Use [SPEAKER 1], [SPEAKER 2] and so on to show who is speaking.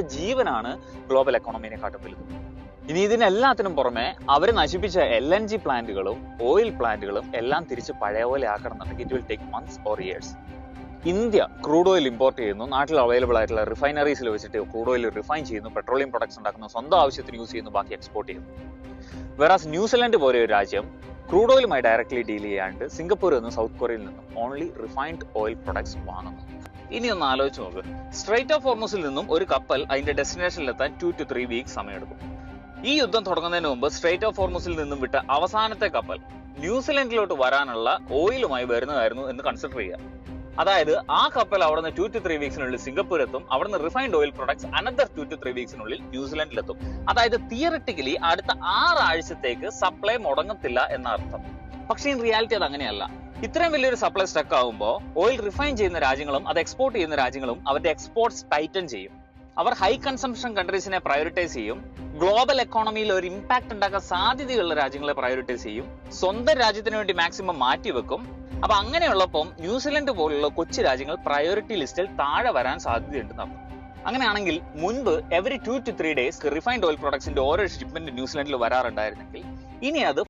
[SPEAKER 1] അവരുടെ ജീവനാണ് ഗ്ലോബൽ എക്കോണമിനെക്കാട്ടും വലുത്. ഇനി ഇതിനെല്ലാത്തിനും പുറമെ അവർ നശിപ്പിച്ച LNG പ്ലാന്റുകളും ഓയിൽ പ്ലാന്റുകളും എല്ലാം തിരിച്ച് പഴയ പോലെ ആക്കണമെന്നുണ്ടെങ്കിൽ it will take months or years. India crude oil import ചെയ്യുന്നു, നാട്ടിൽ അവൈലബിൾ ആയിട്ടുള്ള റിഫൈനറീസിൽ വെച്ചിട്ട് ക്രൂഡ് ഓയിൽ റിഫൈൻ ചെയ്യുന്നു, പെട്രോളിയം പ്രൊഡക്ട്സ് ഉണ്ടാക്കുന്നു, സ്വന്തം ആവശ്യത്തിന് യൂസ് ചെയ്യുന്നു, ബാക്കി എക്സ്പോർട്ട് ചെയ്യുന്നു. വെറാസ് ന്യൂസിലൻഡ് പോലെ ഒരു രാജ്യം ക്രൂഡ് ഓയിലുമായി ഡയറക്ട്ലി ഡീൽ ചെയ്യാണ്ട് സിംഗപ്പൂരിൽ നിന്നും സൗത്ത് കൊറിയയിൽ നിന്നും ഓൺലി റിഫൈൻഡ് ഓയിൽ പ്രൊഡക്ട്സ് വാങ്ങുന്നു. ഇനി ഒന്ന് ആലോചിച്ച് നോക്ക്, സ്ട്രൈറ്റ് ഓഫ് ഹോർമുസിൽ നിന്നും ഒരു കപ്പൽ അതിന്റെ ഡെസ്റ്റിനേഷനിലെത്താൻ 2 to 3 വീക്സ് സമയമെടുക്കും. ഈ യുദ്ധം തുടങ്ങുന്നതിന് മുമ്പ് സ്ട്രൈറ്റ് ഓഫ് ഹോർമുസിൽ നിന്നും വിട്ട അവസാനത്തെ കപ്പൽ ന്യൂസിലൻഡിലോട്ട് വരാനുള്ള ഓയിലുമായി വരുന്നതായിരുന്നു എന്ന് കൺസിഡർ ചെയ്യുക. അതായത് ആ കപ്പൽ അവിടെ നിന്ന് 2 to 3 വീക്സിനുള്ളിൽ സിംഗപ്പൂർ എത്തും, അവിടെ നിന്ന് refined oil products another 2 to 3 വീക്സിനുള്ളിൽ ന്യൂസിലൻഡിലെത്തും. അതായത് തിയററ്റിക്കലി അടുത്ത 6 ആഴ്ചത്തേക്ക് സപ്ലൈ മുടങ്ങത്തില്ല എന്ന അർത്ഥം. പക്ഷേ ഇൻ റിയാലിറ്റി അത് അങ്ങനെയല്ല. ഇത്രയും വലിയൊരു സപ്ലൈ സ്റ്റക്ക് ആകുമ്പോൾ ഓയിൽ റിഫൈൻ ചെയ്യുന്ന രാജ്യങ്ങളും അത് എക്സ്പോർട്ട് ചെയ്യുന്ന രാജ്യങ്ങളും അവരുടെ എക്സ്പോർട്ട്സ് ടൈറ്റൻ ചെയ്യും. അവർ ഹൈ കൺസംഷൻ കൺട്രീസിനെ പ്രയോറിറ്റൈസ് ചെയ്യും, ഗ്ലോബൽ എക്കോണമിയിൽ ഒരു ഇമ്പാക്ട് ഉണ്ടാക്കാൻ സാധ്യതയുള്ള രാജ്യങ്ങളെ പ്രയോറിറ്റൈസ് ചെയ്യും, സ്വന്തം രാജ്യത്തിന് വേണ്ടി മാക്സിമം മാറ്റിവെക്കും. അപ്പൊ അങ്ങനെയുള്ളപ്പം ന്യൂസിലൻഡ് പോലുള്ള കൊച്ചു രാജ്യങ്ങൾ പ്രയോറിറ്റി ലിസ്റ്റിൽ താഴെ വരാൻ സാധ്യതയുണ്ടെന്ന് അർത്ഥം. അങ്ങനെയാണെങ്കിൽ മുൻപ് every 2 to 3 days refined oil പ്രൊഡക്ട്സിന്റെ ഓരോ ഷിപ്മെന്റ് ന്യൂസിലൻഡിൽ വരാറുണ്ടായിരുന്നെങ്കിൽ ഇനി അത്